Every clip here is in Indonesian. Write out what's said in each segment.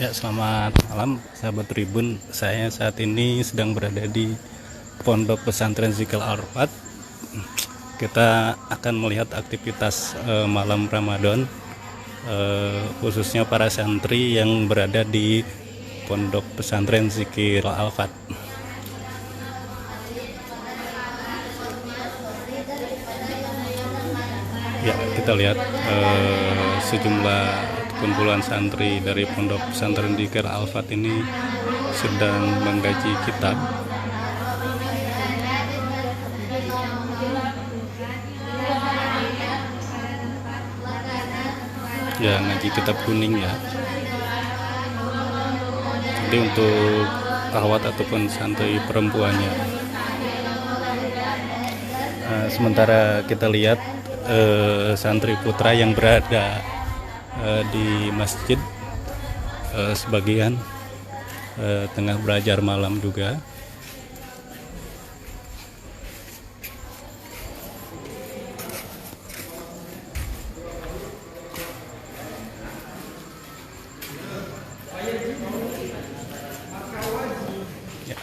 Ya, selamat malam sahabat Tribun. Saya saat ini sedang berada di Pondok Pesantren Zikir Al-Arfat. Kita akan melihat aktivitas malam Ramadan, khususnya para santri yang berada di Pondok Pesantren Zikir Al-Arfat. Ya, kita lihat sejumlah kumpulan santri dari Pondok Pesantren Zikir Al-Arfat ini sedang menggaji kitab. Ya, ngaji kitab kuning ya. Jadi untuk akhwat ataupun santri perempuannya. Sementara kita lihat santri putra yang berada di masjid, sebagian tengah belajar malam juga. Ya.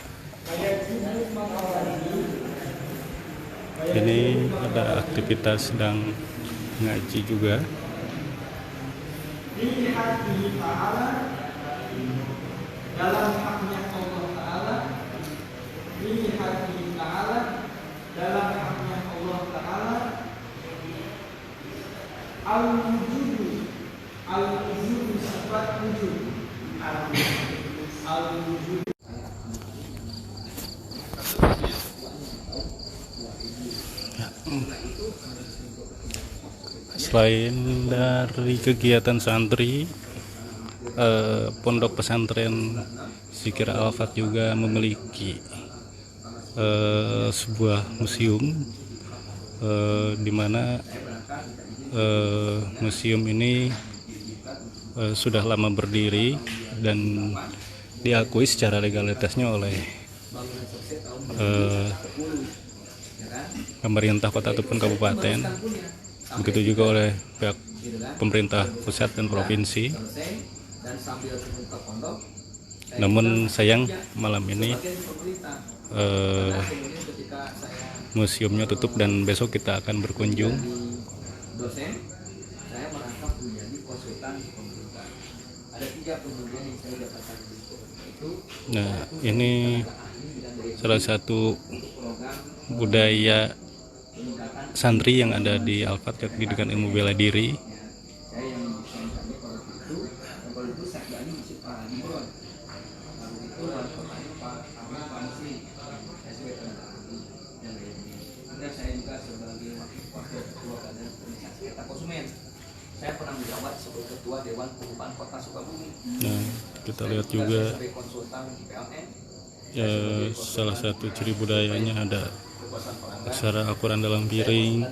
Ini ada aktivitas sedang ngaji juga. Dalam haknya Allah Ta'ala, lihat Ta'ala, dalam haknya Allah Ta'ala, al-wujudu sifat wujud, al-wujudu. Selain dari kegiatan santri, Pondok Pesantren Zikir Al-Arfat juga memiliki sebuah museum, di mana museum ini sudah lama berdiri dan diakui secara legalitasnya oleh pemerintah kota ataupun kabupaten, begitu juga oleh pihak pemerintah pusat dan provinsi. Namun sayang malam ini museumnya tutup dan besok kita akan berkunjung. Nah, ini salah satu budaya santri yang ada di Al-Arfat, yakni dengan ilmu bela diri. Saya pernah menjabat sebagai ketua Dewan Pengupahan Kota Sukabumi. Nah, kita lihat juga salah satu ciri budayanya ada aksara Al-Quran dalam piring.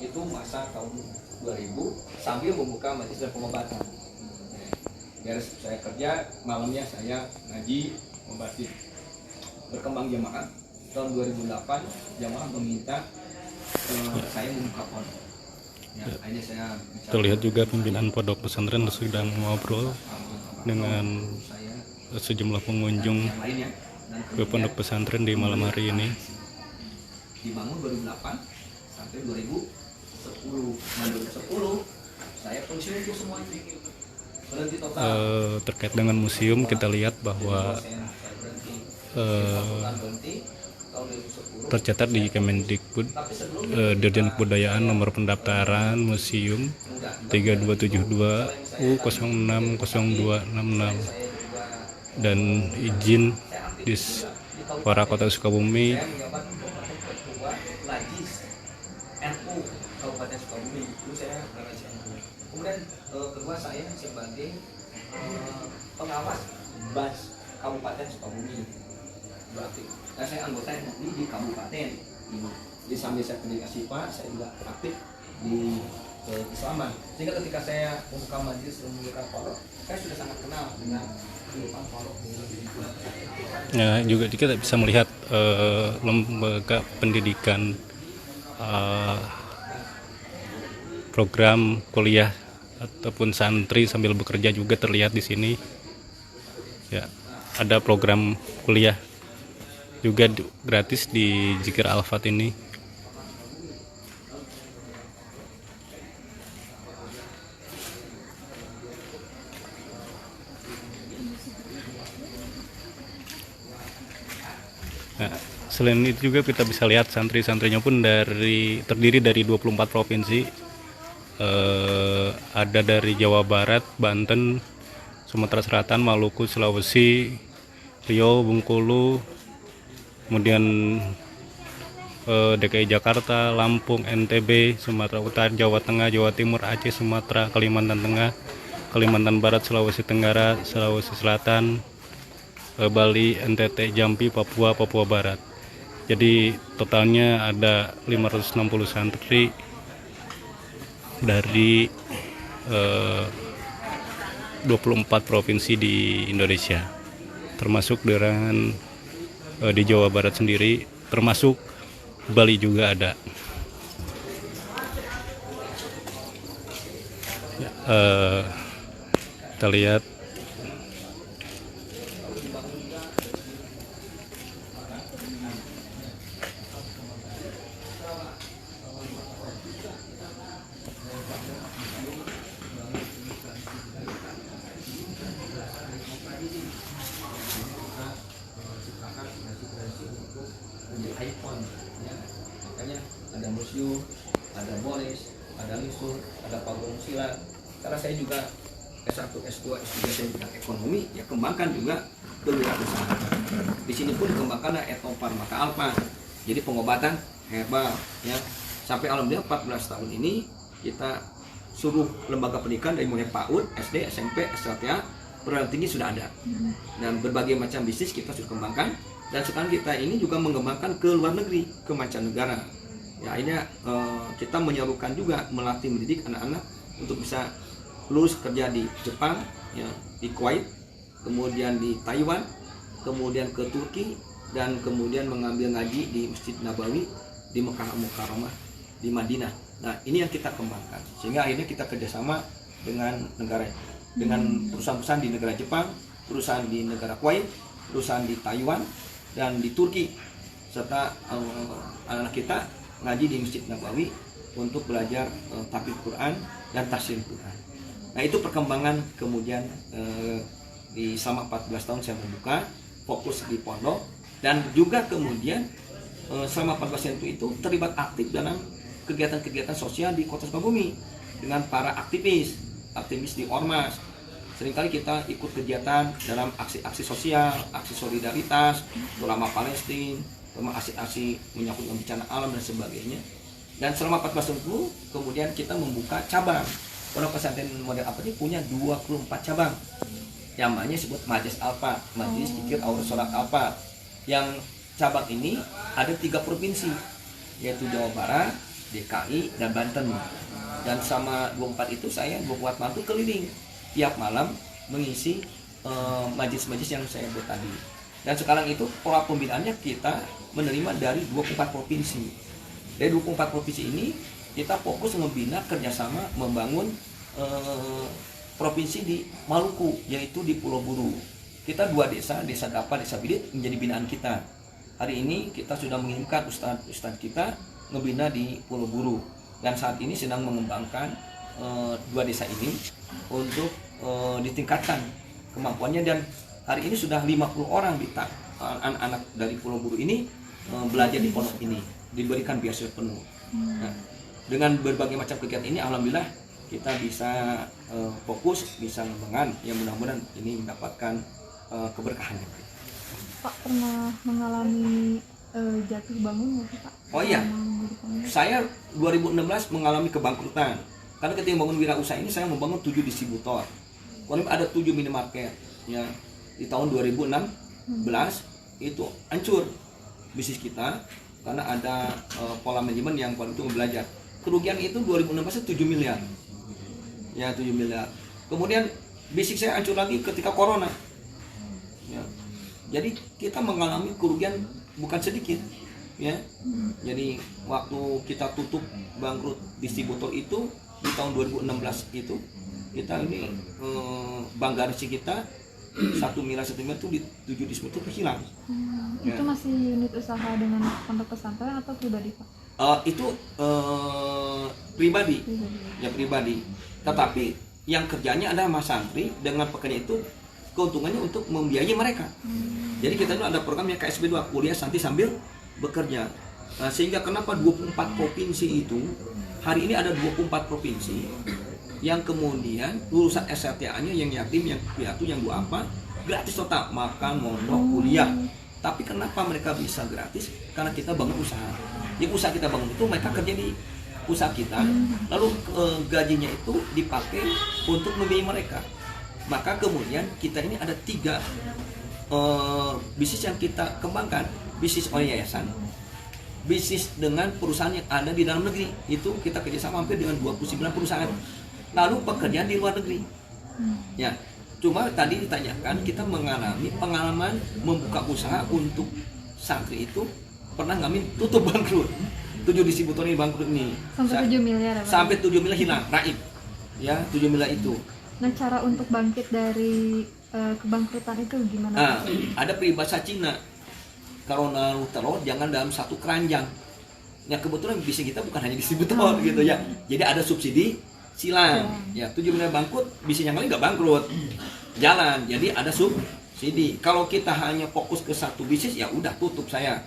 Itu masa tahun 2000 sambil membuka majelis dan pengobatan. Beres saya kerja, malamnya saya ngaji membatik. Berkembang jamaah tahun 2008 jamaah meminta saya membuka pondok. Ya, saya terlihat juga pimpinan Pondok Pesantren sedang ngobrol dengan sejumlah pengunjung ke Pondok Pesantren di malam hari ini. Dibangun 2008 sampai 2010. Nah, 2010 saya pensiun untuk semua itu. Berhenti total. Terkait dengan museum, kita lihat bahwa tercatat di Kemendikbud, Dirjen Kebudayaan nomor pendaftaran museum 3272 U060266 dan izin di para kota Sukabumi. Kemudian kedua saya sebagai pengawas BAS Kabupaten Sukabumi. Berarti saya anggota di kabupaten. Di sambil saya pendidikan SIPA, saya juga aktif di Islaman. Sehingga ketika saya membuka majelis dan membuka pondok, saya sudah sangat kenal dengan kehidupan pondok. Ya, juga kita bisa melihat lembaga pendidikan, program kuliah ataupun santri sambil bekerja juga terlihat di sini. Ya, ada program kuliah juga gratis di Zikir Al-Fat ini. Nah, selain itu juga kita bisa lihat santri-santrinya pun terdiri dari 24 provinsi. Ada dari Jawa Barat, Banten, Sumatera Selatan, Maluku, Sulawesi, Riau, Bengkulu, kemudian DKI Jakarta, Lampung, NTB, Sumatera Utara, Jawa Tengah, Jawa Timur, Aceh, Sumatera, Kalimantan Tengah, Kalimantan Barat, Sulawesi Tenggara, Sulawesi Selatan, Bali, NTT, Jambi, Papua, Papua Barat. Jadi totalnya ada 560 santri dari 24 provinsi di Indonesia, termasuk dengan di Jawa Barat sendiri, termasuk Bali juga ada. Ya, kita lihat iPhone ya. Makanya ada museum, ada Boris, ada Lisur, ada Pagong Silat. Karena saya juga S1, S2, S3 saya juga ekonomi, ya kembangkan juga kewirausahaan. Di sini pun dikembangkan etofarmaka alpha. Jadi pengobatan herbal ya. Sampai alhamdulillah 14 tahun ini kita suruh lembaga pendidikan dari mulai PAUD, SD, SMP, SLTA, perguruan tinggi sudah ada. Dan berbagai macam bisnis kita sudah kembangkan. Dan sekarang kita ini juga mengembangkan ke luar negeri, ke mancanegara. Ya, ini kita menyerukan juga melatih mendidik anak-anak untuk bisa lulus kerja di Jepang, ya, di Kuwait, kemudian di Taiwan, kemudian ke Turki, dan kemudian mengambil ngaji di Masjid Nabawi, di Mekah Mukarramah, di Madinah. Nah, ini yang kita kembangkan. Sehingga akhirnya kita kerjasama dengan negara, dengan perusahaan-perusahaan di negara Jepang, perusahaan di negara Kuwait, perusahaan di Taiwan, dan di Turki, serta anak-anak kita ngaji di Masjid Nabawi untuk belajar tahfidz Quran dan tafsir Quran. Nah, itu perkembangan kemudian di selama 14 tahun saya membuka fokus di pondok, dan juga kemudian selama 14 tahun itu terlibat aktif dalam kegiatan-kegiatan sosial di Kota Sukabumi dengan para aktivis di Ormas. Seringkali kita ikut kegiatan dalam aksi-aksi sosial, aksi solidaritas, ulama Palestina, aksi-aksi menyangkut bencana alam dan sebagainya. Dan selama 14 tahun itu kemudian kita membuka cabang. Pondok pesantren model apa ini punya 24 cabang. Yang namanya disebut Majelis Alfa, Majelis Zikir Aurus Sholat Alfa. Yang cabang ini ada 3 provinsi, yaitu Jawa Barat, DKI, dan Banten. Dan sama 24 itu saya membuat mantu keliling tiap malam mengisi majelis-majelis yang saya buat tadi. Dan sekarang itu pola pembinaannya kita menerima dari 24 provinsi. Dari 24 provinsi ini kita fokus membina kerjasama membangun provinsi di Maluku, yaitu di Pulau Buru. Kita 2 desa, Desa Dapa, Desa Bilit menjadi binaan kita. Hari ini kita sudah mengirimkan ustadz kita ngebina di Pulau Buru, dan saat ini sedang mengembangkan 2 desa ini untuk ditingkatkan kemampuannya. Dan hari ini sudah 50 orang anak-anak dari Pulau Buru ini belajar di pondok ini, diberikan beasiswa penuh. Nah, dengan berbagai macam kegiatan ini alhamdulillah kita bisa fokus, bisa mengembangkan, yang mudah-mudahan ini mendapatkan keberkahannya. Pak pernah mengalami jatuh bangun nggak sih, Pak? Oh iya, saya 2016 mengalami kebangkrutan. Karena ketika membangun wirausaha ini saya membangun 7 distributor. Kemudian ada 7 minimarket. Ya, di tahun 2016 itu hancur bisnis kita karena ada pola manajemen yang waktu itu belajar. Kerugian itu 2016 7 miliar. Ya, 7 miliar. Kemudian bisnis saya hancur lagi ketika corona. Ya. Jadi kita mengalami kerugian bukan sedikit. Ya. Jadi waktu kita tutup bangkrut distributor itu di tahun 2016 itu kita ini Bangga Resi kita 1 miliar itu di 7 disebut itu hilang. Itu masih unit usaha dengan pondok pesantren atau pribadi Pak? Itu pribadi, ya pribadi. Tetapi yang kerjanya adalah mas santri dengan pekerja itu keuntungannya untuk membiayai mereka. Jadi kita itu ada program yang KSB 2, kuliah santri sambil bekerja. Sehingga kenapa 24 provinsi itu hari ini ada 24 provinsi yang kemudian lulusan SLTA-nya yang yatim, yang piatu, yang duafa gratis total, makan, mondok, kuliah. Tapi kenapa mereka bisa gratis? Karena kita bangun usaha. Yang usaha kita bangun itu mereka kerja di usaha kita, lalu gajinya itu dipakai untuk membiayai mereka. Maka kemudian kita ini ada 3 bisnis yang kita kembangkan. Bisnis oleh yayasan, bisnis dengan perusahaan yang ada di dalam negeri, itu kita kerjasama hampir dengan 29 perusahaan. Lalu pekerjaan di luar negeri. Ya, cuma tadi ditanyakan kita mengalami pengalaman membuka usaha untuk santri itu pernah ngamin tutup bangkrut. 7 distributor ini bangkrut ini. Sampai 7 miliar ya Pak? Sampai 7 miliar hilang, raib. Ya, 7 miliar itu. Nah, cara untuk bangkit dari kebangkrutan itu gimana? Ada peribahasa Cina. Kalau naruh telur jangan dalam satu keranjang. Ya kebetulan bisnis kita bukan hanya distributor gitu ya. Jadi ada subsidi silang. Ya 7 miliar bangkrut, bisnis yang lain nggak bangkrut. Jalan. Jadi ada subsidi. Kalau kita hanya fokus ke satu bisnis ya udah tutup saya.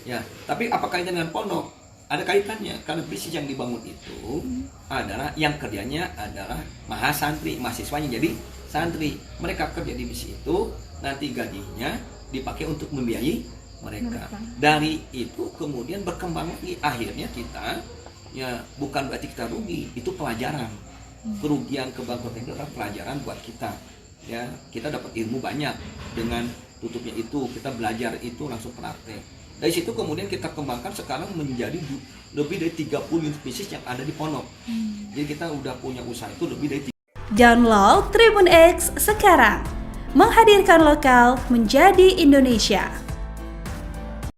Ya, tapi apa kaitannya dengan pondok? Ada kaitannya karena bisnis yang dibangun itu adalah yang kerjanya adalah mahasantri, mahasiswanya jadi santri. Mereka kerja di bisnis itu, nanti gajinya dipakai untuk membiayai mereka. Dari itu kemudian berkembang lagi, akhirnya kita ya bukan berarti kita rugi, itu pelajaran. Kerugian kebangkrutan itu adalah pelajaran buat kita. Ya, kita dapat ilmu banyak dengan tutupnya itu, kita belajar itu langsung praktek. Dari situ kemudian kita kembangkan sekarang menjadi lebih dari 30 unit bisnis yang ada di pondok. Jadi kita udah punya usaha itu lebih dari Download Tribun X sekarang. Menghadirkan lokal menjadi Indonesia.